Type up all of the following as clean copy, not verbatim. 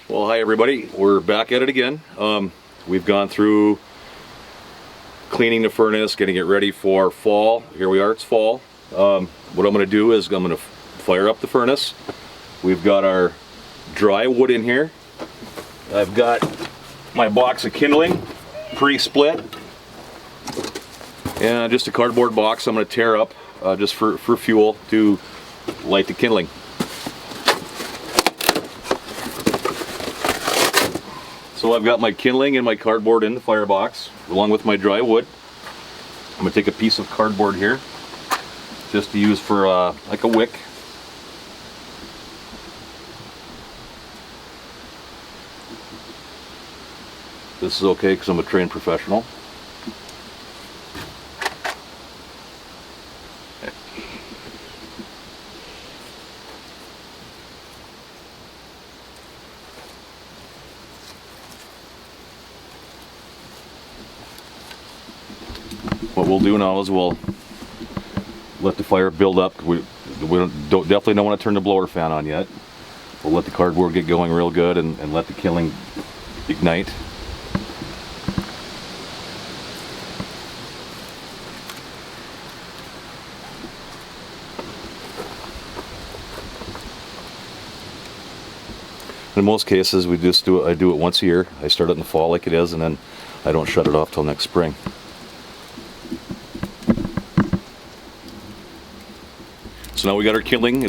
Well, hi everybody. We're back at it again. We've gone through cleaning the furnace, getting it ready for fall. Here we are, it's fall. What I'm going to do is I'm going to fire up the furnace. We've got our dry wood in here. I've got my box of kindling, pre-split. And just a cardboard box I'm going to tear up just for fuel to light the kindling. So I've got my kindling and my cardboard in the firebox, along with my dry wood. I'm going to take a piece of cardboard here, just to use for like a wick. This is okay because I'm a trained professional. What we'll do now is we'll let the fire build up. We definitely don't want to turn the blower fan on yet. We'll let the cardboard get going real good and let the kindling ignite. In most cases, I do it once a year. I start it in the fall like it is, and then I don't shut it off till next spring. So now we got our kindling,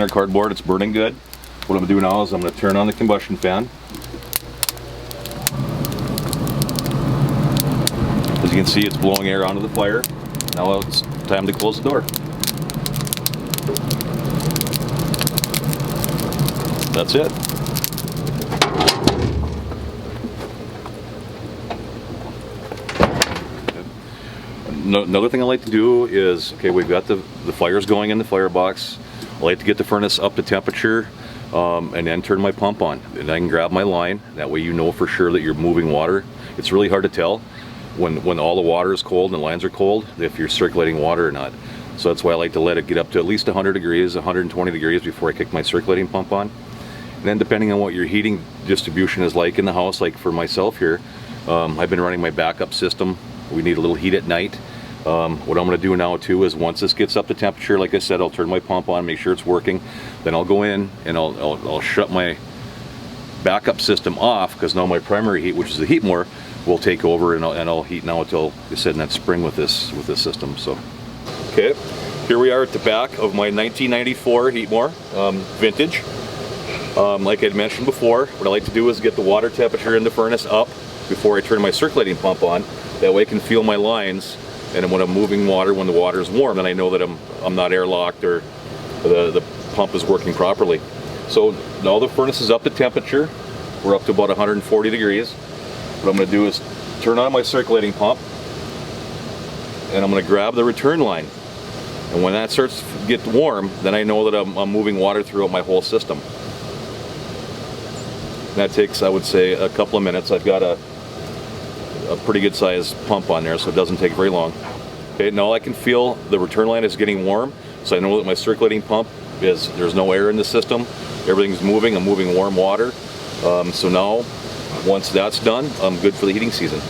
our cardboard, it's burning good. What I'm going to do now is I'm going to turn on the combustion fan. As you can see, it's blowing air onto the fire. Now it's time to close the door. That's it. Another thing I like to do is, okay, we've got the fires going in the firebox. I like to get the furnace up to temperature and then turn my pump on. And I can grab my line. That way you know for sure that you're moving water. It's really hard to tell when all the water is cold and the lines are cold if you're circulating water or not. So that's why I like to let it get up to at least 100 degrees, 120 degrees before I kick my circulating pump on. And then depending on what your heating distribution is like in the house, like for myself here, I've been running my backup system. We need a little heat at night. What I'm going to do now too is once this gets up to temperature, like I said, I'll turn my pump on, make sure it's working. Then I'll go in and I'll shut my backup system off, because now my primary heat, which is the Heatmor, will take over, and I'll heat now until, like I said, in that spring with this system. So, okay, here we are at the back of my 1994 Heatmor vintage. Like I had mentioned before, what I like to do is get the water temperature in the furnace up before I turn my circulating pump on. That way I can feel my lines, and when I'm moving water, when the water is warm, then I know that I'm not airlocked or the pump is working properly. So now the furnace is up to temperature. We're up to about 140 degrees. What I'm going to do is turn on my circulating pump, and I'm going to grab the return line. And when that starts to get warm, then I know that I'm moving water throughout my whole system. And that takes, I would say, a couple of minutes. I've got a pretty good sized pump on there, so it doesn't take very long. Okay, now I can feel the return line is getting warm, so I know that my circulating pump there's no air in the system. Everything's moving, I'm moving warm water. So now, once that's done, I'm good for the heating season.